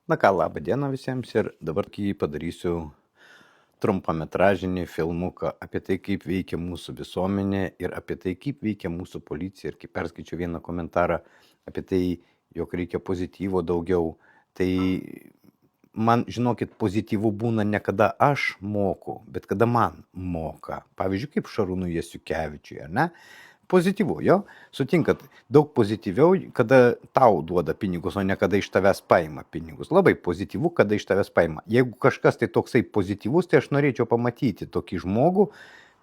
Na ką, labą dieną visiems ir dabar padarysiu trumpametražinį filmuką apie tai, kaip veikia mūsų visuomenė ir apie tai, kaip veikia mūsų policija. Ir kaip perskaičiu vieną komentarą apie tai, jog reikia pozityvo daugiau, tai man, žinokit, pozityvų būna ne kada aš moku, bet kada man moka. Pavyzdžiui, kaip Šarūnui Jasiukevičiui, ar ne? Pozityvu, jo? Sutinkat, daug pozityviau, kada tau duoda pinigus, o ne kada iš tavęs paima pinigus. Labai pozityvu, kada iš tavęs paima. Jeigu kažkas tai toksai pozityvus, tai aš norėčiau pamatyti tokį žmogų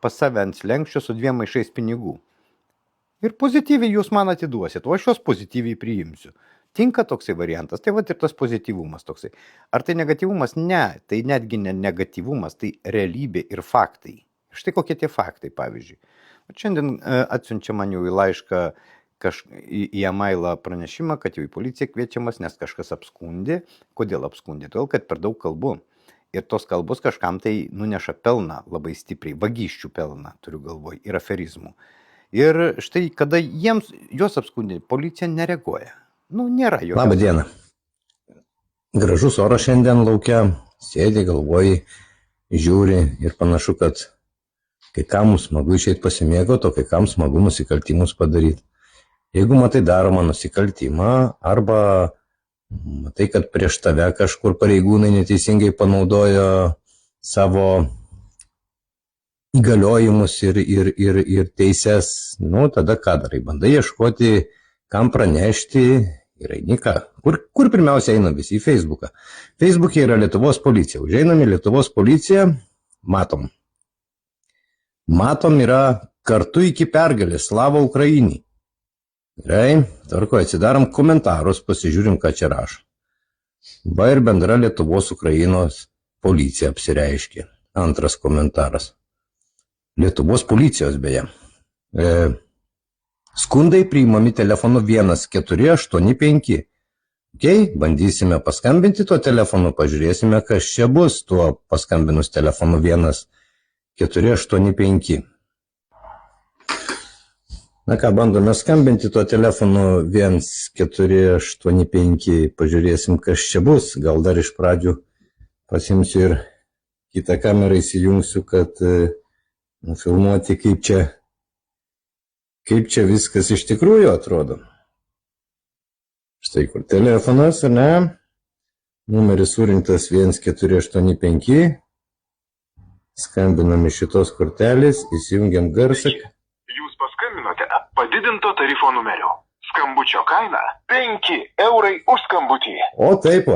pas save ant slenksčio su 2 maišais pinigų. Ir pozityviai jūs man atiduosit, o aš juos pozityviai priimsiu. Tinka toksai variantas, tai va ir tas pozityvumas toksai. Ar tai negatyvumas? Ne, tai netgi ne negatyvumas, tai realybė ir faktai. Štai kokie tie faktai, pavyzdžiui. Šiandien atsiunčia man jau į laišką į e-mailą pranešimą, kad jau į policiją kviečiamas, nes kažkas apskundė. Kodėl apskundė? Todėl, kad per daug kalbu. Ir tos kalbos kažkam tai nuneša pelną labai stipriai, vagysčių pelną, turiu galvoj, ir aferizmų. Ir štai, kada juos apskundė, policija nereaguoja. Nėra jo. Labą dieną. Gražus oras šiandien laukia, sėdi, galvoji, žiūri ir panašu, kad kai kam smagu išeiti pasimėgauti, o kai kam smagu nusikaltimus padaryti. Jeigu matai daromą nusikaltimą arba matai, kad prieš tave kažkur pareigūnai neteisingai panaudojo savo įgaliojimus ir teises, tada ką darai? Bandai ieškoti, kam pranešti ir eini ką? Kur pirmiausia eina visi? Į Facebooką. Facebook'e yra Lietuvos policija. Užeinam į Lietuvos policiją, matom. Matom, yra kartu iki pergalės, slava Ukrainai. Gerai, tvarkoje, atsidarom komentarus, pasižiūrim, ką čia rašo. Va ir bendra Lietuvos Ukrainos policija apsireiškė. Antras komentaras. Lietuvos policijos beje. Skundai priimami telefonu 1485. Ok, bandysime paskambinti tuo telefonu, pažiūrėsime, kas čia bus tuo paskambinus telefonu 1485. Na ką, bandome skambinti tuo telefonu 1485, pažiūrėsim, kas čia bus. Gal dar iš pradžių pasimsiu ir kitą kamerą įsijungsiu, kad filmuoti, kaip čia viskas iš tikrųjų atrodo. Štai kur telefonas, ar ne? Numeris surinktas 1485. Skambinam iš šitos kortelės, įsijungiam garsą. Jūs paskambinote padidinto tarifo numeriu. Skambučio kaina 5 eurai už skambutį. O taip,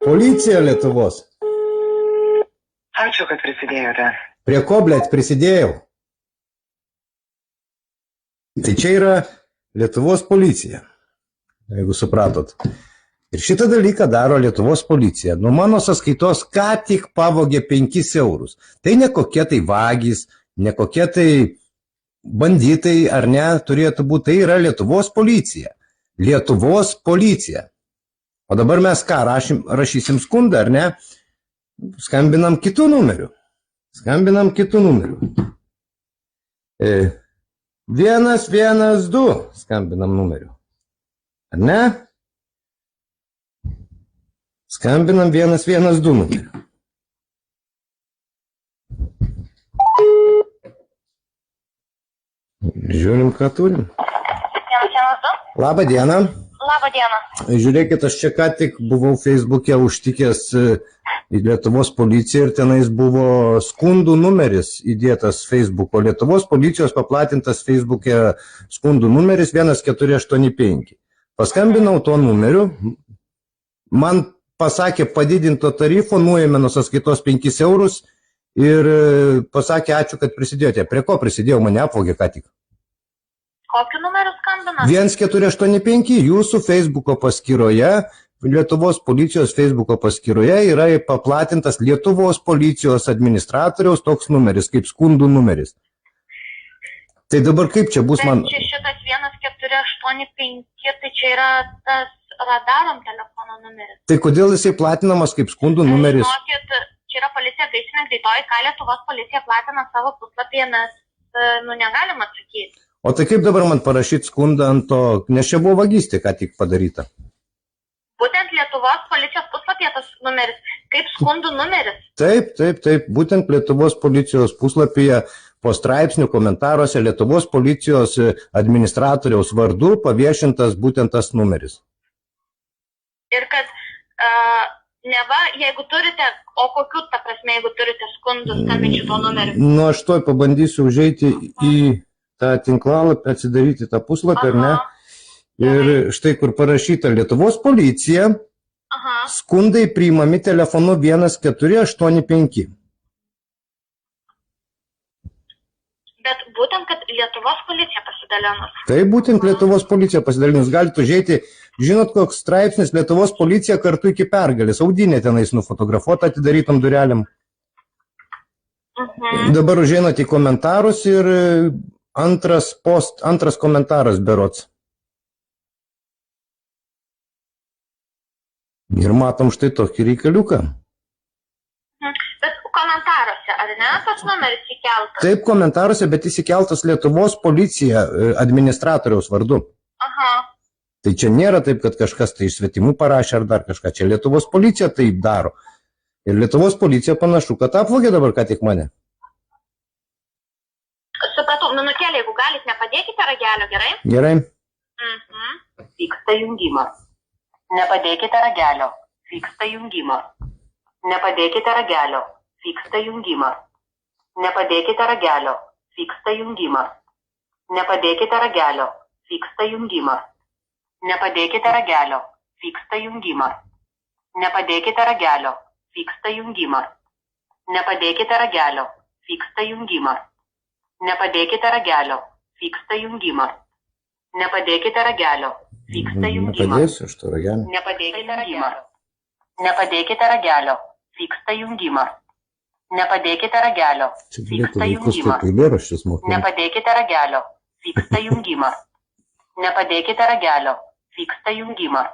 policija Lietuvos. Ačiū, kad prisidėjote. Prie ko, blėt, prisidėjau? Tai čia yra Lietuvos policija, jeigu supratot. Ir šitą dalyką daro Lietuvos policija. Nuo mano sąskaitos ką tik pavogė 5 eurus. Tai ne kokie tai vagys, ne kokie tai banditai, ar ne, turėtų būti. Tai yra Lietuvos policija. Lietuvos policija. O dabar mes ką, rašysim skundą, ar ne? Skambinam kitų numerių. 112 skambinam numeriu. Ar ne? Skambinam 112 numeriu. Žiūrim, ką turim. 112? Labą dieną. Labą dieną. Žiūrėkit, aš čia ką tik buvau Facebook'e užtikęs į Lietuvos policiją ir tenais buvo skundų numeris įdėtas Facebook'o. Lietuvos policijos paplatintas Facebook'e skundų numeris 1485. Paskambinau tuo numeriu, man pasakė padidinto tarifo, nuėmė nuo sąskaitos 5 eurus ir pasakė ačiū, kad prisidėjote. Prie ko prisidėjau, mane apvogė ką tik. Kokiu numeriu skambina? 1485, jūsų Facebook'o paskyroje, Lietuvos policijos Facebook'o paskyroje yra paplatintas Lietuvos policijos administratoriaus toks numeris, kaip skundų numeris. Tai dabar kaip čia bus man... Čia šitas 1485, tai čia yra tas radarom telefono numeris. Tai kodėl jisai platinamas kaip skundų numeris? Žinokit, čia yra policija gaisrinė greitoji, ką Lietuvos policija platina savo puslapyje, mes negalim atsakyti. O tai kaip dabar man parašyti skundą ant to, nes čia buvo vagystė ką tik padaryta? Būtent Lietuvos policijos puslapyje tas numeris, kaip skundų numeris. Taip, būtent Lietuvos policijos puslapyje po straipsnių komentaruose Lietuvos policijos administratoriaus vardu paviešintas būtent tas numeris. Ir kad neva, jeigu turite, o kokių, ta prasme, jeigu turite skundų, skambinčių to numeriu. Nu, aš toj pabandysiu užeiti į tą tinklalapį, atsidaryti tą puslapį, ar ne? Ir štai kur parašyta Lietuvos policija, skundai priimami telefonu 1485. Bet būtent, kad Lietuvos policija pasidalinus. Tai būtent Lietuvos policija pasidalinus. Galite užeiti, žinot, koks straipsnis Lietuvos policija kartu iki pergalės. Audinė tenais nufotografuota atidarytom durelėm. Dabar užeinat į komentarus ir antras komentaras berods. Ir matom štai tokį reikaliuką. Bet komentaruose, ar ne, tas numeris įkeltas? Taip, komentaruose, bet jis įkeltas Lietuvos policija administratoriaus vardu. Tai čia nėra taip, kad kažkas tai iš svetimų parašė ar dar kažką. Čia Lietuvos policija taip daro. Ir Lietuvos policija panašu, kad apvogė dabar ką tik mane. Supratau, minutėlė, jeigu galit, nepadėkite ragelio, gerai? Gerai. Vyksta jungimas. Nepadėkite ragelio. Vyksta jungimas. Nepadėkite ragelio. Vyksta jungimas. Nepadėkite ragelio. Vyksta jungimas. Nepadėkite ragelio. Vyksta jungimas. Nepadėkite ragelio. Vyksta jungimas. Nepadėkite ragelio. Vyksta jungimas. Nepadėkite ragelio. Vyksta jungimas. Nepadėkite ragelio. Vyksta jungimas. Nepadėkite ragelio. Vyksta jungimas. Nepadėsiu aš to ragelio. Nepadėkite ragelio. Nepadėkite ragelio. Vyksta jungimas. Nepadėkite ragelio. Vyksta jungimas. Nepadėkite ragelio. Vyksta jungimas. Nepadėkite ragelio. Vyksta jungimas.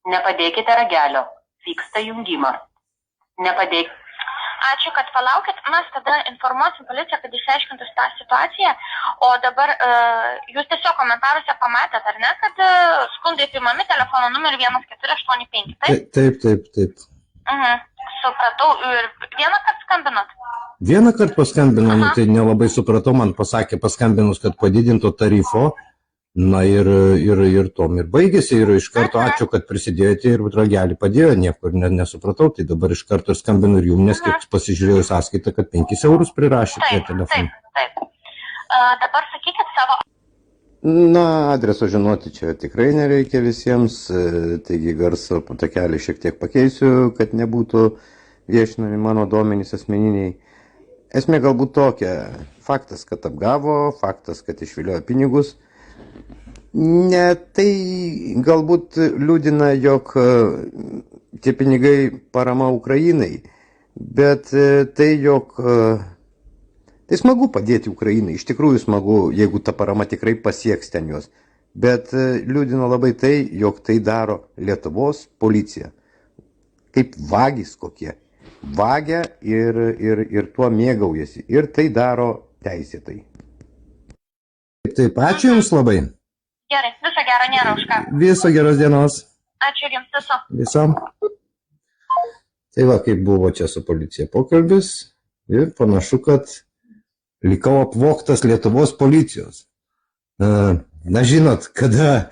Nepadėkite ragelio. Vyksta jungimas. Nepadėkite. Ačiū, kad palaukit. Mes tada informuosim policiją, kad išsiaiškintų tą situaciją. O dabar jūs tiesiog komentaruose pamatėt, ar ne, kad skundai priimami telefono numeriu 1485, taip? Taip. Supratau. Ir vieną kartą skambinot? Vieną kartą paskambinau, tai nelabai supratau, man pasakė paskambinus, kad padidinto tarifo. Na ir tom ir baigėsi, ir iš karto ačiū, kad prisidėjote ir ragelį padėjo, niekur nesupratau, tai dabar iš karto skambinu ir jums, nes kiek pasižiūrėjau sąskaitą, kad 5 eurus prirašė prie telefonų. Taip. Dabar sakykit savo. Na, adreso žinoti čia tikrai nereikia visiems, taigi garso takelį šiek tiek pakeisiu, kad nebūtų viešinami mano duomenys asmeniniai. Esmė galbūt tokia, faktas, kad apgavo, faktas, kad išviliojo pinigus. Ne, tai galbūt liūdina, jog tie pinigai parama Ukrainai, bet tai, jog tai smagu padėti Ukrainai, iš tikrųjų smagu, jeigu ta parama tikrai pasieks ten juos, bet liūdina labai tai, jog tai daro Lietuvos policija, kaip vagys kokie, vagia ir tuo mėgaujasi, ir tai daro teisėtai. Taip, ačiū Jums labai. Gerai, viso gero, nėra už ką. Viso geros dienos. Ačiū Jums, viso. Tai va, kaip buvo čia su policija pokalbis ir panašu, kad likau apvogtas Lietuvos policijos. Na žinot, kada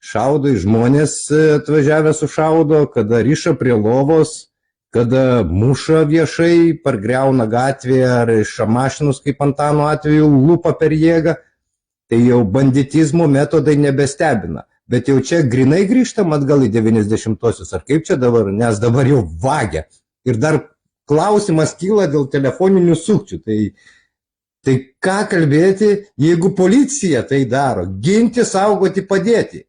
šaudo į žmonės atvažiavę sušaudo, kada riša prie lovos, kada muša viešai, pargriauna gatvėje ar iš mašinus, kaip Antano atveju, lupa per jėgą, tai jau banditizmo metodai nebestebina. Bet jau čia grinai grįžtam atgal į 90-osius, ar kaip čia dabar, nes dabar jau vagia. Ir dar klausimas kyla dėl telefoninių sukčių. Tai ką kalbėti, jeigu policija tai daro? Ginti, saugoti, padėti.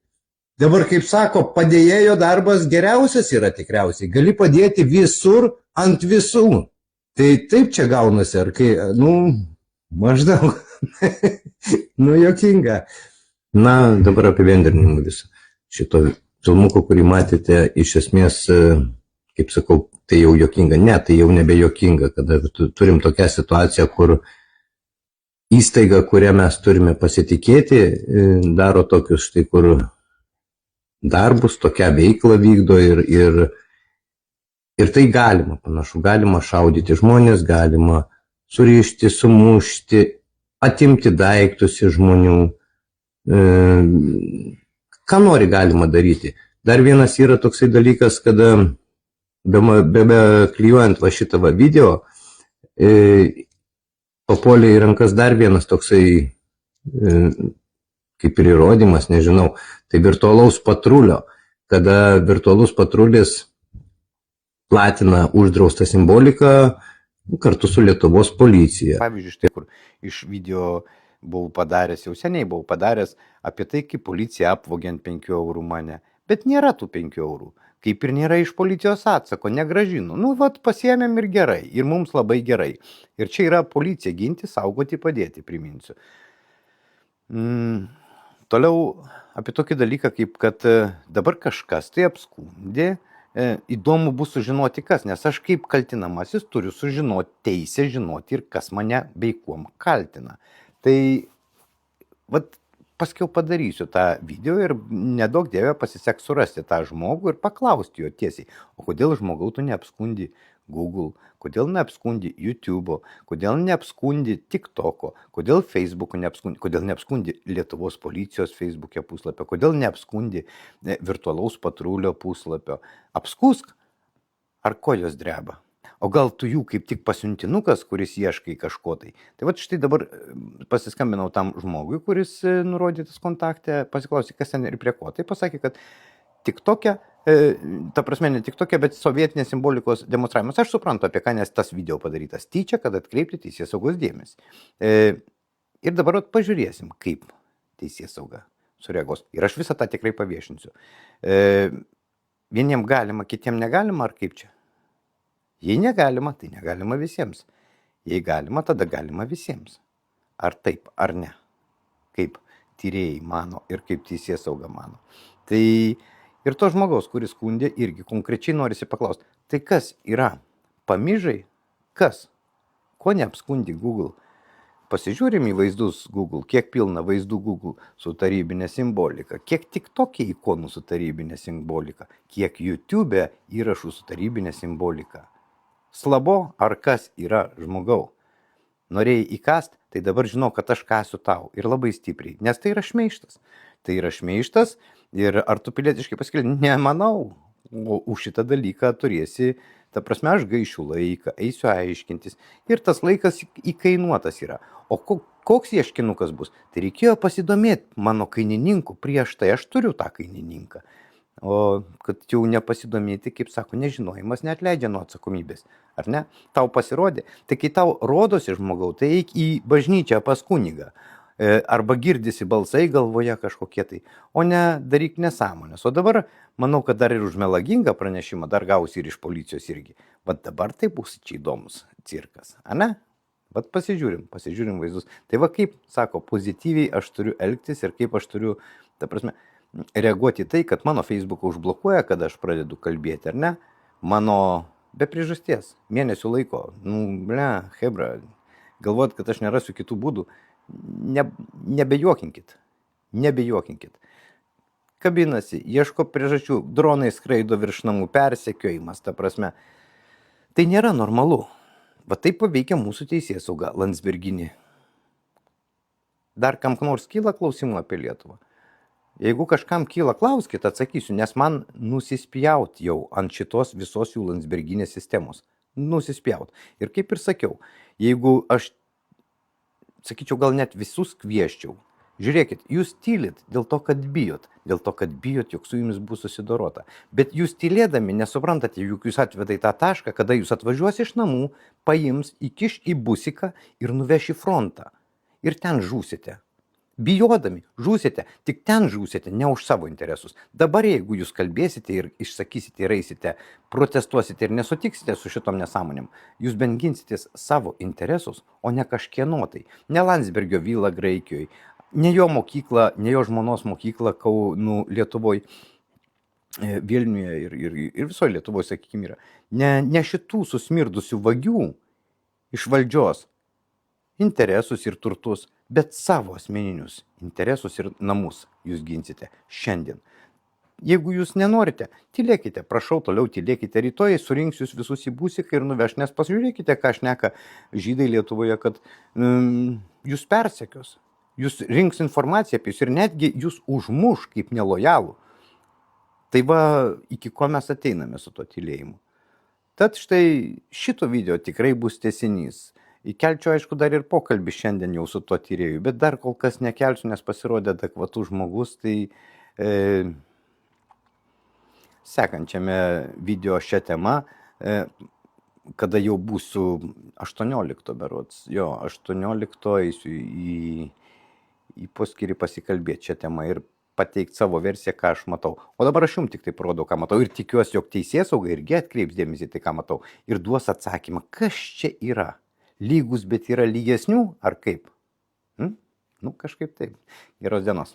Dabar, kaip sako, padėjėjo darbas geriausias yra tikriausiai. Gali padėti visur ant visų. Tai taip čia gaunasi, ar kai, maždaug, juokinga. Na, dabar apibendrinimu visą. Šito filmuko, kurį matėte, iš esmės, kaip sakau, tai jau juokinga. Ne, tai jau nebe juokinga, kada turim tokią situaciją, kur įstaiga, kurią mes turime pasitikėti, daro tokius štai, kur darbus, tokią veiklą vykdo ir tai galima, panašu, galima šaudyti žmonės, galima surišti, sumušti, atimti daiktus iš žmonių. Ką nori galima daryti. Dar vienas yra toksai dalykas, kada klijuojant va šitą video, papuolė į rankas dar vienas toksai kaip ir įrodymas, nežinau, tai virtualaus patrulio, kada virtualus patrulis platina uždraustą simboliką kartu su Lietuvos policija. Pavyzdžiui, štai kur iš video buvau padaręs, jau seniai buvau padaręs apie tai, kaip policija apvogė ant 5 eurų mane. Bet nėra tų 5 eurų. Kaip ir nėra iš policijos atsako, negražinu. Nu, vat pasiėmėm ir gerai. Ir mums labai gerai. Ir čia yra policija ginti, saugoti, padėti, priminsiu. Toliau apie tokį dalyką, kaip kad dabar kažkas tai apskundė. Įdomu bus sužinoti kas, nes aš kaip kaltinamasis turiu sužinoti, teisę žinoti ir kas mane bei kuom kaltina. Tai, vat, paskiau padarysiu tą video ir nedaug dievė pasiseks surasti tą žmogų ir paklausti jo tiesiai, o kodėl žmogau tu neapskundi Google, kodėl neapskundi YouTube'o, kodėl neapskundi TikTok'o, kodėl Facebook'o neapskundi, kodėl neapskundi Lietuvos policijos Facebook'e puslapio, kodėl neapskundi virtualaus patrulio puslapio. Apskusk, ar kojos dreba? O gal tu jų kaip tik pasiuntinukas, kuris ieškai kažko tai. Tai va štai dabar pasiskambinau tam žmogui, kuris nurodytas kontakte, pasiklausė, kas ten ir prie ko. Tai pasakė, kad TikTok'e, ta prasme ne TikTok'e, bet sovietinės simbolikos demonstravimas. Aš suprantu, apie ką, nes tas video padarytas tyčia, kad atkreipti teisėsaugos dėmesį. Ir dabar pažiūrėsim, kaip teisėsauga sureagos. Ir aš visą tą tikrai paviešinsiu. Vieniem galima, kitiem negalima, ar kaip čia? Jei negalima, tai negalima visiems. Jei galima, tada galima visiems. Ar taip, ar ne. Kaip tyrėjai mano ir kaip teisėsauga mano. Tai ir to žmogaus, kuris skundė, irgi konkrečiai norisi paklausti. Tai kas yra? Pamižai? Kas? Ko neapskundi Google? Pasižiūrim į vaizdus Google, kiek pilna vaizdų Google su tarybinė simbolika, kiek TikTok'e ikonų su tarybinė simbolika, kiek YouTube'e įrašų su tarybinė simbolika. Slabo ar kas yra žmogau? Norėjai įkast, tai dabar žinau, kad aš kasiu tau ir labai stipriai, nes tai yra šmeižtas. Tai yra šmeižtas ir ar tu pilietiškai pasikėlė? Nemanau, o už šitą dalyką turėsi, ta prasme, aš gaišiu laiką, eisiu aiškintis ir tas laikas įkainuotas yra. O koks ieškinukas bus? Tai reikėjo pasidomėti mano kainininku, prieš tai aš turiu tą kainininką. O kad jau nepasidomėti, kaip sako, nežinojimas neatleidžia nuo atsakomybės, ar ne? Tau pasirodė, tai kai tau rodosi žmogau, tai eik į bažnyčią pas kunigą, arba girdisi balsai galvoje kažkokie tai, o ne daryk nesąmonės. O dabar, manau, kad dar ir už melagingą pranešimą dar gausi ir iš policijos irgi. Vat dabar tai bus čia įdomus cirkas, ar ne? Vat pasižiūrim vaizdus. Tai va kaip, sako, pozityviai aš turiu elgtis ir kaip aš turiu, ta prasme, reaguoti tai, kad mano Facebooką užblokuoja, kad aš pradedu kalbėti, ar ne? Mano be priežasties, mėnesių laiko, hebra, galvot, kad aš nerasiu kitų būdų, nebejuokinkit. Kabinasi, ieško priežasčių, dronai skraido virš namų, persekiojimas, ta prasme. Tai nėra normalu. Va taip paveikia mūsų teisėsauga Landsberginį. Dar kam nors kyla klausimų apie Lietuvą? Jeigu kažkam kyla, klauskit, atsakysiu, nes man nusispjaut jau ant šitos visos jų Landsberginės sistemos. Nusispjaut. Ir kaip ir sakiau, jeigu aš, sakyčiau, gal net visus kvieščiau, žiūrėkit, jūs tylit dėl to, kad bijot, jog su jumis bus susidorota. Bet jūs tylėdami nesuprantate, juk jūs atveda į tą tašką, kada jūs atvažiuos iš namų, paims, įkiš į busiką ir nuveš į frontą. Ir ten žūsite. Bijodami, žūsite, tik ten žūsite, ne už savo interesus. Dabar jeigu jūs kalbėsite ir išsakysite ir eisite, protestuosite ir nesutiksite su šitom nesąmonėm, jūs bent ginsitės savo interesus, o ne kažkieno tai. Ne Landsbergio vilą Graikijoje, ne jo mokykla, ne jo žmonos mokykla Lietuvoje, Vilniuje ir visoje Lietuvoje, sakykime, yra. Ne šitų susmirdusių vagių iš valdžios interesus ir turtus, bet savo asmeninius interesus ir namus jūs ginsite šiandien. Jeigu jūs nenorite, tylėkite, prašau, toliau tylėkite. Rytoj surinks jūs visus į būsiką ir nuveš, nes pasižiūrėkite, ką šneka žydai Lietuvoje, kad jūs persekios, jūs rinks informaciją apie jūs ir netgi jūs užmuš kaip nelojalų. Tai va, iki ko mes ateiname su to tylėjimu. Tad štai šito video tikrai bus tęsinys. Įkelčiau, aišku, dar ir pokalbį šiandien jau su tuo tyrėju, bet dar kol kas nekelsiu, nes pasirodė adekvatus žmogus, tai sekančiame video šią temą, kada jau būsiu 18 berods, 18 eisiu į poskyrį pasikalbėti šią temą ir pateikti savo versiją, ką aš matau. O dabar aš jums tik tai parodau, ką matau ir tikiuosi, jog teisėsauga irgi atkreips dėmesį tai, ką matau ir duos atsakymą, kas čia yra. Lygus, bet yra lygesnių, ar kaip? Nu, kažkaip taip. Geros dienos.